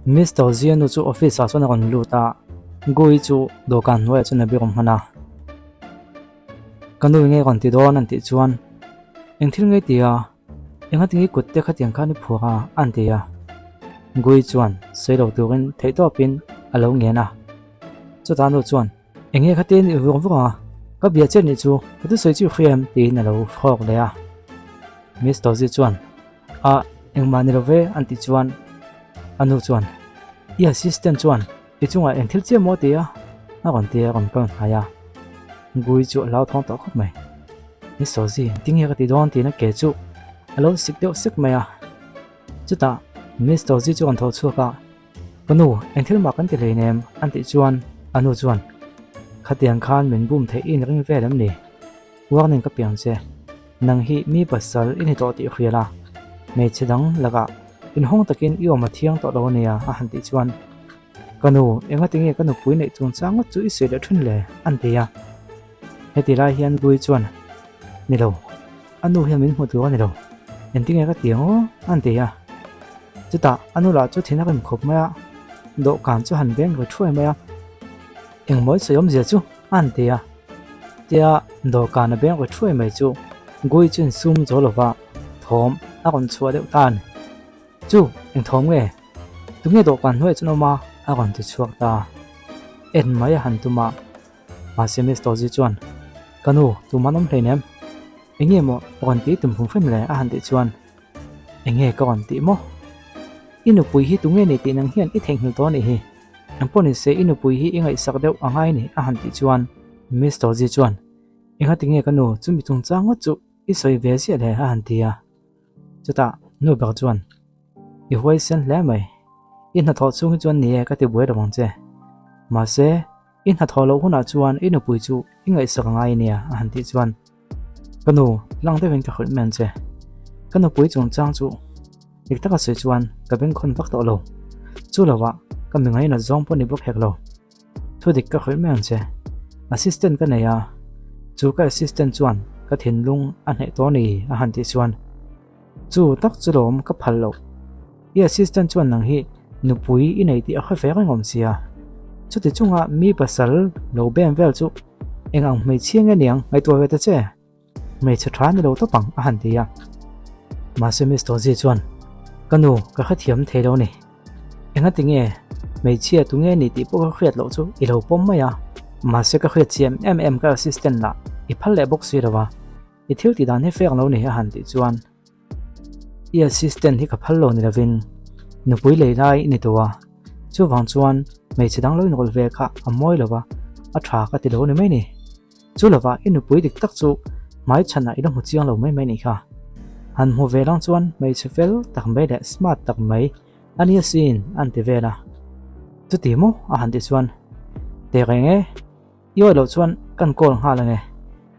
Mr. Zian chu office a chon ron luta goi chu dokan hoi chon bi rom hana kanu nge ron ti don an ti chuan eng thil nge tia eng hatingi kutte khatiang khani phuwa an tia goi chuan seilo turin theito pin alo nge na chu ta no chuan eng he khatin i vung vunga ka bia chen ni chu tu sei chu khiam ti na lo phok le a Mr. Zi chuan a eng mani lo ve an ti chuan anu chuan i assistant chuan i chunga eng thil che mo tia a ron tia ron kan haya gui chu lao thong to khop mai ni so ji ting he ka ti don ti na ke chu alo sik deuh sik mai a chuta Mr. Zi chu an tho chu ka kanu eng thil ma kan ti le nem an ti chuan anu chuan khatiang khan min bum the in ring ve lam ni warning ka piang che nang hi mi pasal in hi to ti khriala me chedang laga in hong takin i oma thiang to lo nia a han ti chuan kanu enga tinge kanu pui nei chung changot chu i se le thun le an tia heti lai hian gui chuan ni lo anu hian min hmu tu ani lo en tinge ka tiang o an tia chuta anu la chu thina kan khop maya do kan chu han beng ro thoi maya eng moi sayom zia chu an tia tia do kan beng ro thoi mai chu gui chun sum zo lova thom a kon chua deuh tan chu eng thom nge tunge do kan hoi chuno ma a kon ti chuak ta en mai han tuma ma semester ji chuan kanu tu manom hleinem enge mo kon ti tum phum phim le a han ti chuan enge ka kon ti mo inu pui hi tunge ni ti nang hian i theng hil to ni hi amponi se inu pui hi ingai sak deuh angai ni a han ti chuan Mr. Ji chuan enga tinge kanu chumi chung chango chu i soi ve sia le a han tia chuta nu bak chuan i hoi sen le mai in ha tho chung chuan ni ka ti buai rawang che ma se in ha tho lo huna chuan inu pui chu ingai sak ngai nia a han ti chuan kanu lang de veng ka khol men che kanu pui chung chang chu ik taka se chuan ka beng khon vak to lo chu lawa ka mi ngai na zong po ni bok hek lo thu dik ka khol men che assistant ka neya chu ka assistant chuan ka thin lung a nei to ni a han ti chuan chu tak chu lom ka phal lo i assistant chuan nang hi nupui i nei ti a kha fe ngom sia chu ti chunga mi pasal lo bem vel chu engang mei chiang aniang ngai to ve ta che mei cha thra ni lo to pang a han ti ya ma semester ji chuan kanu ka kha thiam the lo ni enga tinge mei chia tu nge ni ti po ka khriat lo chu i lo pom ma ya ma se ka khriat chiam ka assistant la i phal le box wi rawa i thil ti dan he fek lo ni a han ti chuan i assistant hi ka phal lo ni lavin nupui le lai ni towa chu wang chuan mei chidang lo inol ve kha amoi lova a tha ka ti lo ni mai ni chu lova in nupui dik tak chu mai chana i lo mu chiang lo mai mai ni kha han mu ve lang chuan mei chefel tak mai le smart tak mai ani sin an ti ve la chu ti mo a han ti chuan te renge yo lo chuan kan kol ha la nge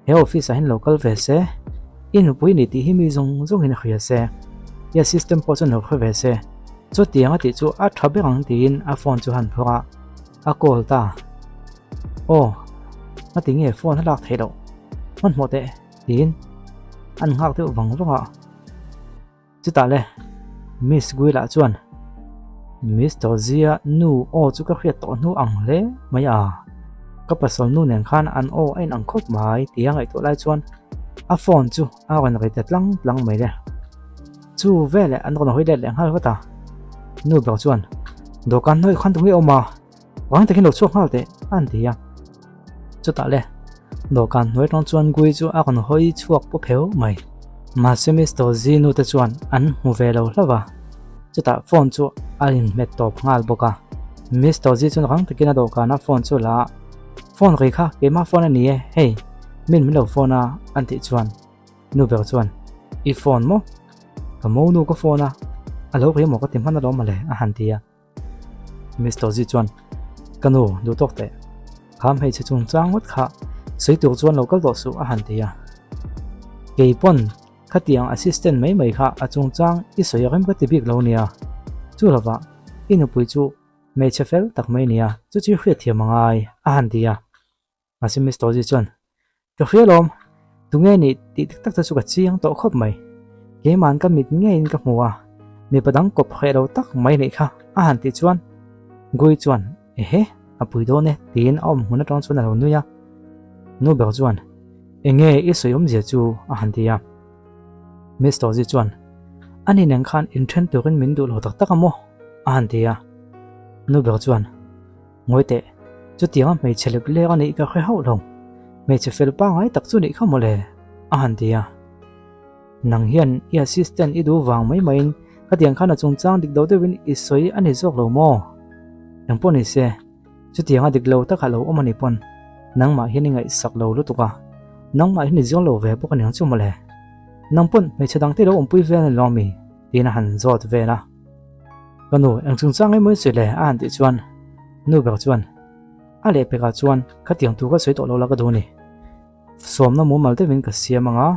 he office a hin local ve se in nupui ni ti hi mi zong zong hin khia se ya system po chon ho ve se chu tiang ati chu a thabe ang tin a phone chu han phora a call ta o a tinge phone halak thelo mon mo te tin an ngak te wang wanga chu ta le miss guila chuan Mr. Zia nu o chu ka khriat to nu ang le mai a ka pasal nu nen khan an o ain ang khop mai tiang ai to lai chuan a phone chu a wan ri te tlang mai le chu vele an ron hoi le hal ta nu bak chuan dokan noi khan tungi oma wang takin lo chok halte an tia chu ta le dokan noi tang chuan gui chu a kan hoi chuak po pheu mai ma semester ji nu te chuan an mu ve lo hlawa chu ta phone chu alin met top ngal boka Mr. Ji chun rang takin a dokan a phone chu la phone ri kha ke ma phone ani hey min lo phone a an ti chuan nu bak chuan I phone mo ka mo nu ko phone a alo ri mo ka tim han lo ma le a han tia Mr. Ji chuan kanu du tok te kham hei che chung chang wat kha sei tu chuan local do su a han tia ke pon khatiang assistant mai kha a chung chang I soi rem ka ti bik lo nia chu lawa inu pui chu me chefel tak mai nia chu chi khriat thiam mangai a han tia ma se Mr. Ji chuan ka khrialom tunge ni ti tik tak chu ka chiang to khop mai ke man ka mit nge in ka hmuwa mi padang kop khe lo tak mai nei kha a han ti chuan gui chuan he a pui do ne tin om huna tang chuan lo nuya nu ber chuan enge i soyom je chu a han tia Mr. Ji chuan ani nang khan in then turin min du lo tak tak amo a han tia nu ber chuan ngoi te chu tiang mei chelep le ga nei ka khe hau long mei che fel pa ngai tak chu nei kha mole a han tia nang hian i assistant i du wang mai main ka tiang khan a chung chang dik do de win i soi ani zok lo mo nang pon ni se chu tiang a dik lo tak halo omani pon nang ma hian ngai sak lo lu tuka nang ma hian zong lo ve pok ani chu mole nang pon mei che dang te lo ompui ve lo mi tin han zot ve na kanu ang chung chang ai moi se le an ti chuan nu ber chuan a le pe ka chuan kha tiang tu ka soi to lo la ka do ni som na mu mal te win ka siam anga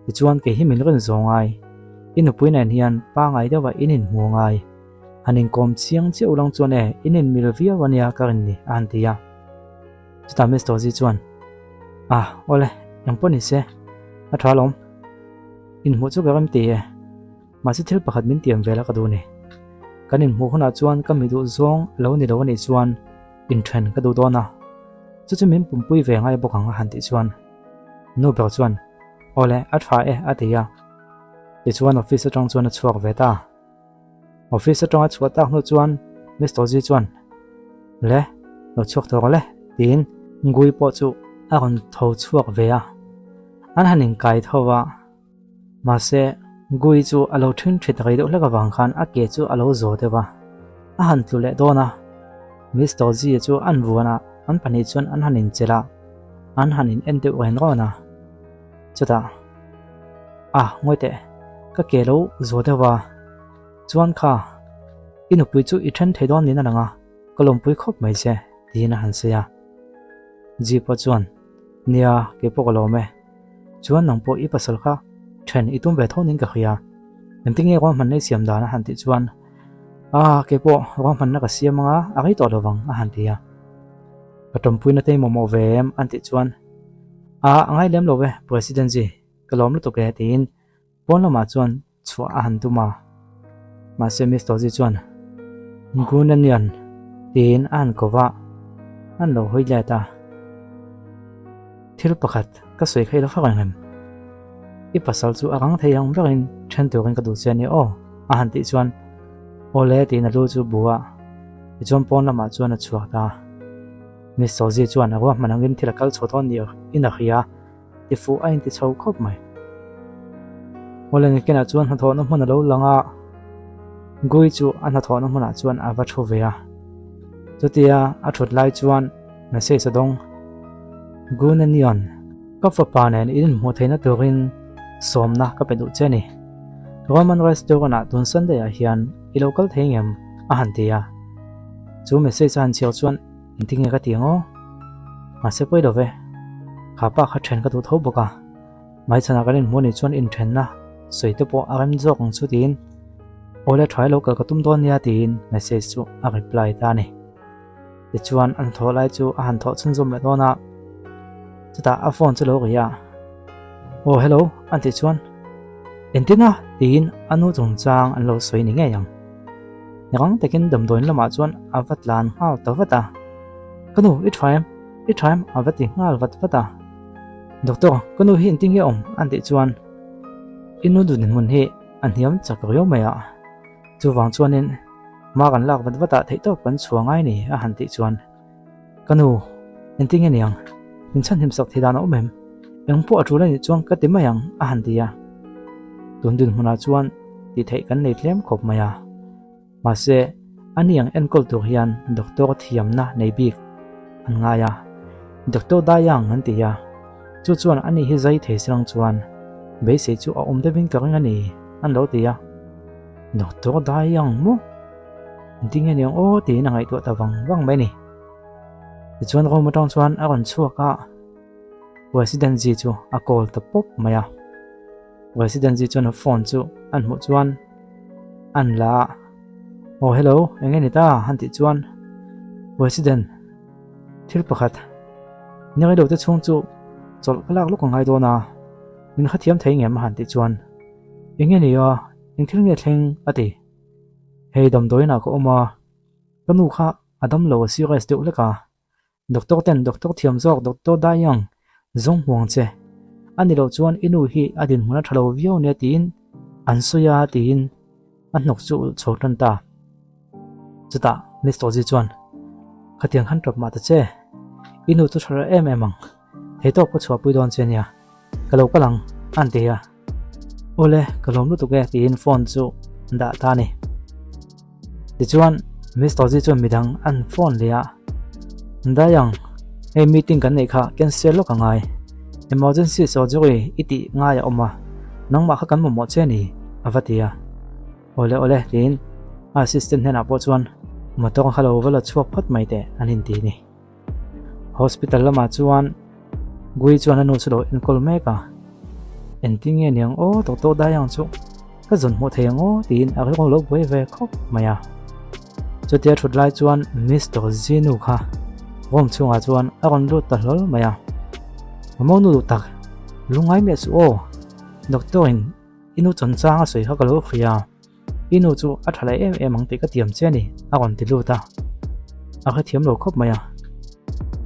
ti chuan ke hi min ren zongai inu puin an hian pa ngai dawa inin mu ngai hanin kom chiang che ulang chuan e inin milvia wania ka rin ni an tia chuta Mr. Ji chuan ole yang pon ni se a thalom in mu chu ga ram ti e ma si thil pakhat min tiam vela ka do ni kanin mu huna chuan ka mi du zong lo ni lo ni chuan in thren ka do do na chu chu min pumpui ve ngai bokang han ti chuan nu ber chuan ole a thwa e atia ti chuan office atang chuan a chuak ve ta office atang a chuak ta nu chuan Mr. Ji chuan le no chuak to le tin ngui po chu a ron tho chuak ve a an hanin kai thowa ma se gui chu alo thin thit gai do laka wang khan a ke chu alo zo dewa a han tu le do na Mr. Ji chu an vuana an pani chuan an hanin chela an hanin ente wen ro na chuta ngoi te ka ke lo zo dewa chuan kha inu pui chu i then thei don ni na nga kolom pui khop mai che tin han se ya ji po chuan nia ke po lo me chuan nang po i pasal kha then itum ve thonin ka khia entinge ro man nei siam da na han ti chuan ke po ro man na ka siam nga a gai to lowang a han tia patom pui na te mo vem an ti chuan angai lem lo ve president ji kalom lu to ke tin pon la ma chuan chua a han tu ma se Mr. Ji chuan ngunan yan tin an kova an lo hoi la ta thil pakhat ka soi khai lo fa ngam i pasal chu arang theyang berin then turin ka du chen ni a han ti chuan ole ti na lu chu buwa i chom pon lama chuan a chuak ta Mr. Ji chuan awa manangin thilakal chothon ni in a khia ti fu ain ti chho khop mai ole nge kena chuan ha thon hmun lo langa gui chu an ha thon hmuna chuan a va thu ve a chutia a thut lai chuan message adong gunanion ka fa panen in mu theina turin somna ka pe du cheni roman restaurant a tun sunday a hian i local thengem a han tia chu message an chiao chuan intinge ka tingo ma se poi dove kha pa kha then ka du tho boka mai chana kanin mu ni chuan in then na soite po aram jok ang chu tin ole try local ka tum don nia tin message chu a reply ta ni ti chuan an tho lai chu a han tho chun zum le dona chuta a phone chu lo ria hello an ti chuan entina tin anu chung chang an lo soi ni nge yang yang takin dam doin lama chuan avat lan hal to vata kanu i try avati ngal vat vata doctor kanu hi inting ye an ti chuan inu du nin mun hi an hiam chak rio maya chu wang chuanin ma kan lak vat vata thei to pan chuangai ni a han ti chuan kanu inting ye niang in chan him sak thidana omem eng po atula ni chuang ka timayang a han tia tundin huna chuan ti thei kan nei tlem khop maya ma se aniang enkol tu hian doctor thiamna nei bik an nga ya doctor da yang an tia chu chuan ani hi zai thei sang chuan be se chu a om de bin ka ring ani an lo tia doctor da yang mo ding ani ti na ngai to ta wang mai ni chuan ro ma tang chuan a ron chuaka resident ji chu a call ta pop maya resident ji chuan phone chu an mu chuan an la hello engeni ta han ti chuan resident thil pakhat ni ngai do te chung chu chol kalak lu ko ngai do na min khathiam thei ngem han ti chuan engeni eng thil nge thleng ati hei dam doi na ko oma kanu kha adam lo serious deuh leka doctor ten doctor thiam jok doctor da yang zong huang che ani lo chuan inu hi adin hmuna thalo vio ne tin an suya tin an nok chu chotan ta chuta Mr. Ji chuan khatiang khan top ma ta che inu chu thara em emang he to ko chwa pui don che nia kalo kalang an te ya ole kalom lu tu ke tin phone chu da ta ni ti chuan Mr. Ji chu midang an phone lia da yang e meeting kan nei kha cancel lo ka ngai emergency surgery iti nga ya oma nang ma kha kan mo che ni avatia ole tin assistant hena po chuan motor halo wala chuak phat mai te anin ti ni hospital lama chuan gui chuan anu chulo in kol meka enting e niang o to da yang chu ka zon mo theng o tin a ko lo boi ve khop maya chu tia thut lai chuan Mr. Zinu kha rom chunga chuan a ron lu ta hlol maya mo nu tak lungai me su o doctor in inu chon changa soi ha ka lo khria inu chu a thalai em ang te ka tiam che ni a ron ti lu ta a kha thiam lo khop maya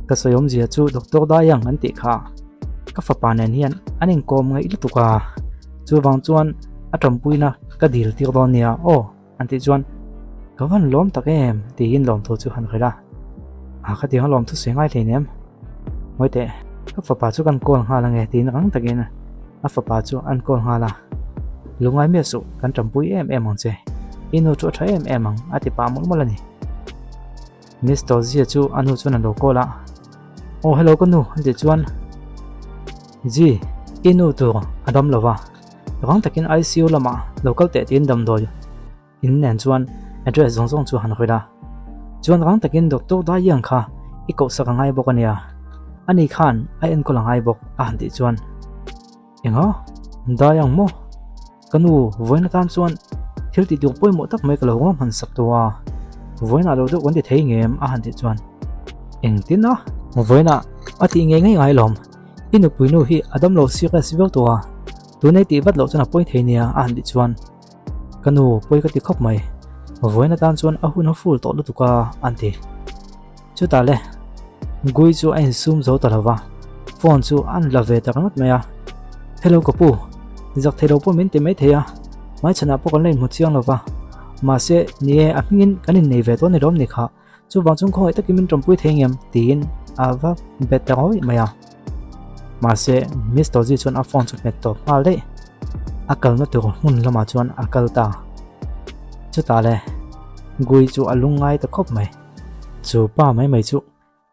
ka soyom zia chu doctor da yang an ti kha ka fa pa nen hian aning kom ngai ilu tuka chu wang chuan a tampuina ka dil tir don nia o an ti chuan ka van lom tak em ti in lom thu chu han khira a kha ti han lom thu se ngai the nem moi te ka fa pa chu kan kol nga la nge tin rang takin a fa pa chu an kol nga la lungai me su kan tampui em ang che inu chu tha em ang ati pa mul mul ani Mr. Zia chu anu chu na lo kola oh hello kanu ante chuan ji inu tu adam lova rang takin ICU lama local te tin dam doi in nen chuan address zong chu han khoida chuan rang takin doctor da yang kha I ko sa ngai bok ania ani khan ai en ko langai bok a han ti chuan enga da yang mo kanu voina tan chuan thil ti du poi mo tak mai ka lo ngam han sak towa voina lo du wan ti thei ngem a han ti chuan eng tin na voina ati ngai lom inu puinu hi adam lo serious vel towa tu nei ti vat lo chana poi thei nia a han ti chuan kanu poi ka ti khop mai voina tan chuan a hun full to lu tuka anti chu ta le gui chu ein zoom zo ta lawa phone chu an la ve ta ngat maya hello kapu jak thelo po min te mai theya mai chana po kan lein mu chiang lawa ma se nie a hingin kanin nei ve to ni rom ni kha chu wang chung khoi takimin trompui thengem tin ava betawoi maya ma se Mr. Ji chuan a phone chu met to mal de akal na tu mun lama chuan akal ta chu ta le gui chu alungai ta khop mai chu pa mai chu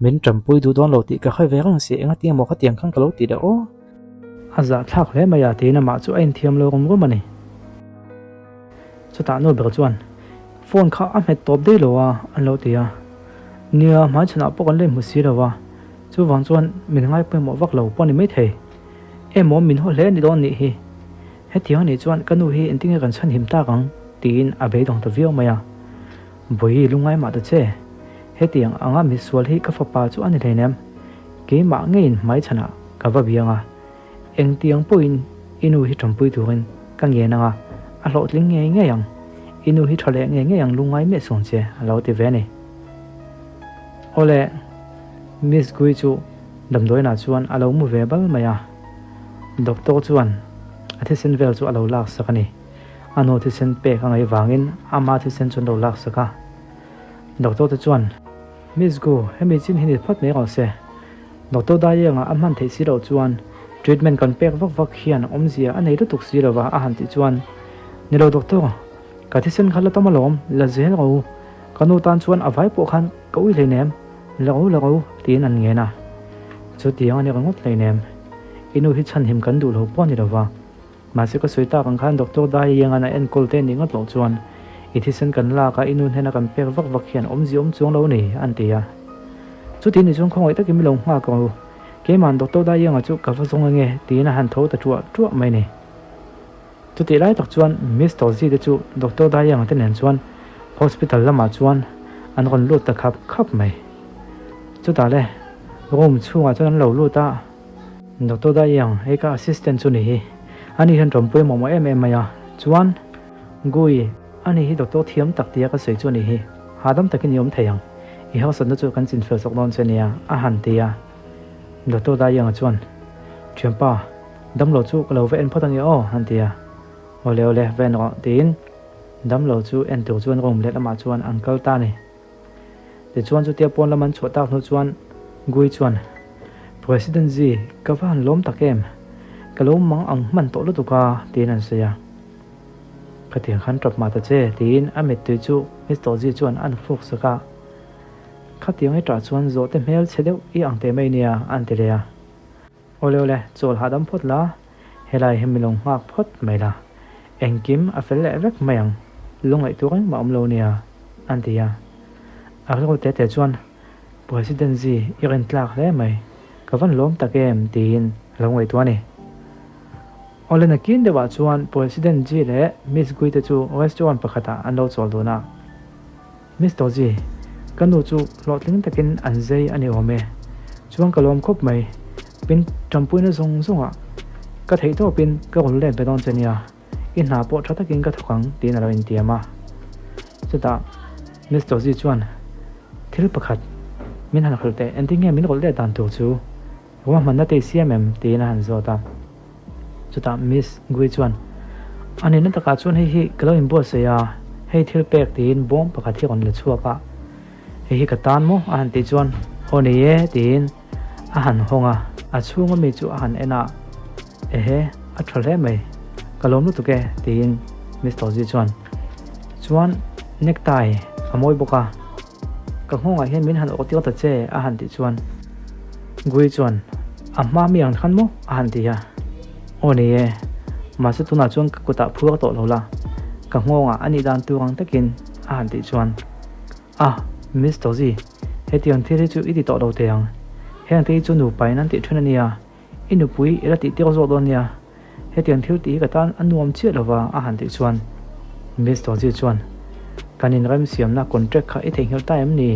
min trompui du don lo ti ka khoi ve rang se nga ti mo kha tiang khang ka lo ti da o aza thak le maya te na ma chu ain thiam lo rom rom ani chu ta no ber chuan phone kha a met top de lo wa an lo ti a nia ma chana po kan le mu si lo wa chu wang chuan min ngai pe mo wak lo poni mai thei e mo min ho le ni don ni hi he ti ani chuan kanu hi enting kan chan him ta kang tin a be dong ta vio maya boi lungai ma ta che he tiang anga mi sual hi ka fa pa chu ani lenem ke ma ngein mai chana ka ba bianga eng tiang poin inu hi thampui turin ka nge na a lo tling nge yang inu hi thale nge yang lungai me song che a lo ti ve ni ole miss gui chu dam doi na chuan a lo mu ve bal maya doctor chuan athi sen vel chu a lo lak sakani ano thi sen pe ka ngai wangin ama thi sen chun lo lak saka doctor te chuan miss go hemi chin hini phat me ro se doctor da yang a man thei si ro chuan treatment kan pek vak hian omzia anei lu tuk si lawa a han ti chuan ni lo doctor ka thi sen khala tamalom la zel ro kanu tan chuan avai po khan ko ui le nem lo tin an nge na chu tiang ani rangot le nem inu hi chan him kan du lo pon ni lawa ma se ka soita kan khan doctor da yang ana en kol te ni ngat lo chuan I thi sen kan la ka inu hena kan pek vak hian omzi om chung lo ni an ti ya chu tin ni chung khoi ta ki mi lo nga ko ke man doctor da yang chu ka fa zong nge ti na han tho ta chu mai ni chu ti lai tak chuan Mr. Ji de chu doctor da yang te nen chuan hospital lama chuan an ron lut ta khap mai chu ta le room chunga chuan lo lu ta doctor da yang he ka assistant chu ni hi ani han rom poi mo em maya chuan gui ani hi doctor thiam tak tia ka sei chu ni hi hadam takin yom theyang I ho san chu kan chin fel sok non chenia a han tia doctor da yang chuan chempa dam lo chu kalo ve en photang yo han tia ole ven ro tin dam lo chu en tu chuan rom let ama chuan uncle ta ni te chuan chu tia pon laman chota nu chuan gui chuan president ji ka van lom takem kalom mang ang man to lu tu ka tin an se ya ka tiang khan trap ma ta che tin amit tu chu Mr. Ji chuan an phuk saka kha tiang ai tra chuan zo te mel chedeu I ang te mai nia an te le ya ole chol hadam phot la helai hemilong hak phot mai la engkim a fel le vek mayang lungai tu reng ma lo nia an te ya a ro te chuan president Ji irin tlak le mai ka van lom takem tin lungai tu ani ole na kin dewa chuan president Ji le Miss Gui te chu restaurant pakhata an lo chol do na Mr. Ji kanu chu lotling takin an zei ani ome chuan kalom khop mai pin champui na zong zonga ka thei to pin ka ul le bedon chenia in na po thata kin ka thokang tin alo in tiama chuta Mr. Ji chuan thil pakhat min han khalte ending nge min gol le dan tu chu wa man na te cmm tin han zota chuta Miss Gui chuan ani na taka chuan hi kalo in bo se ya hei thil pek tin bom pakhat hi on le chuaka hi ka tan mo an ti chuan honi ye tin a han honga a chunga mi chu a han ena a thole mai kalom lu tu ke tin Mr. Ji chuan necktie amoi boka ka honga hian min han otio ta che a han ti chuan Gui chuan amma mi ang khan mo a han ti ya oni ye ma se tuna chuan ka kuta phur to lo la ka ngonga ani dan tuang takin a han ti chuan Mr. Ji hetiang thiri chu iti to lo teang heng te chu nu pai nan ti thuna nia inu pui era ti teo zo don nia hetiang thil ti ka tan anuam che lova a han ti chuan Mr. Ji chuan kanin ram siam na contract kha I theng hel time ni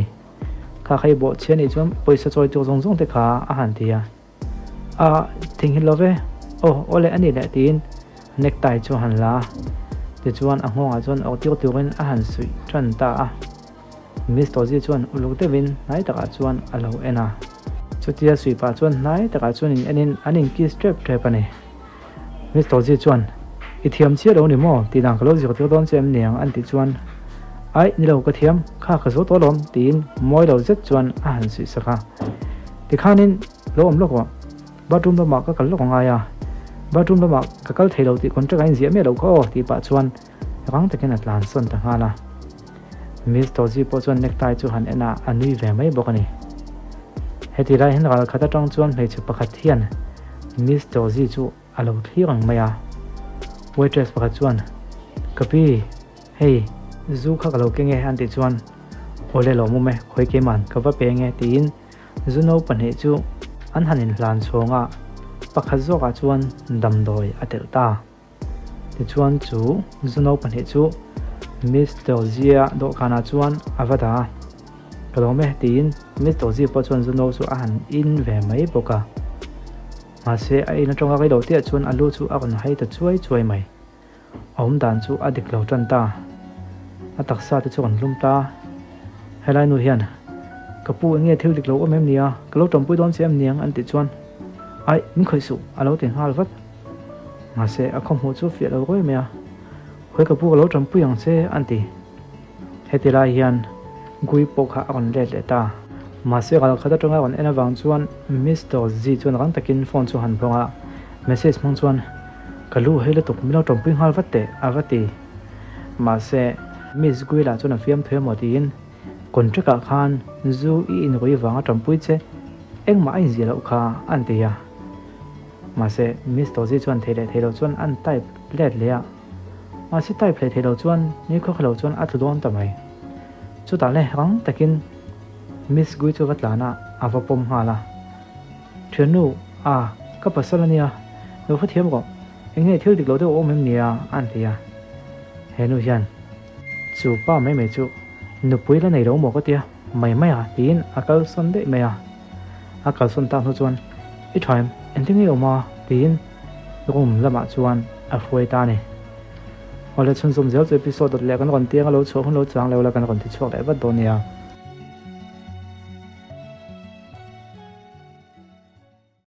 kha khai bo che ni chuan poisa choi chu zong te kha a han ti ya theng hel love ole ani le tin necktie chu han la ti chuan a ngonga chuan audio turin a han sui tran ta Mr. Ji chuan uluk te win nai taka chuan alo ena chutia sui pa chuan nai taka chuan in anin ki strap trap ani Mr. Ji chuan I thiam che lo ni mo ti dang kalo zir don chem niang an ti chuan ai ni lo ka thiam kha ka zo to lom tin moi lo zet chuan a han sui saka ti khanin lo om lo ko bathroom lo ma ka kal lo nga ya bathroom lo ma ka kal thei lo ti contract ain zia me lo ko ti pa chuan rang takin atlan son ta hala Mr. Ji po chuan necktie chu han ena anui ve mai bokani heti rai hin ral khata tang chuan hlei chu pakhat hian Mr. Ji chu alo thirang maya waitress pakhat chuan kapi hei zu kha kalo kenge han ti chuan ole lo mu me khoi ke man ka va pe nge tin zuno panhe chu an hanin hlan chhonga pakhat zo ka chuan damdoi atel ta ti chuan chu zuno panhe chu Mr. Zia do kana chuan avada kalome tin Mr. Ji po chuan zuno chu a han in ve mai boka ma se ai na tonga kai lo tia chuan alu chu a kon hai ta chuai mai om dan chu adik lo tan ta ataksa te chuan lum ta helai nu hian kapu nge thil dik lo omem nia kalo tompui don chem niang an ti chuan ai min khoi su alo ten hal vat ma se a khom hu chu fi lo roi mea khoi kapu lo tompui ang se anti hetila hian gui pokha on le ta ma se gal khata tonga on ena wang chuan Mr. Ji chuan rang takin phone chu han bonga message mang chuan kalu hele tok milo tompui hal vatte avati ma se Miss Gui la chuan fiam the motin contract ka khan zu I in roi wanga tompui che engma ai zia lo kha antia ma se Mr. Ji chuan thelo chuan an type let le ma se type le thelo chuan ni kho khalo chuan atlon tamai chu ta le rang takin Miss Gui chu watlana avapom hala thenu ka pasalania no phathiam ko enge thil dik lo de o mem nia antia henu hian chu pa mai chu nu puila nei ro mo ko tia mai tin akal son de maya akal son ta nu chuan I thaim ending e oma tin rum lama chuan a foi ta ni ole chun zum zel chu episode le kan ron tiang lo chu hun lo chang le la kan ron ti chuak le ba donia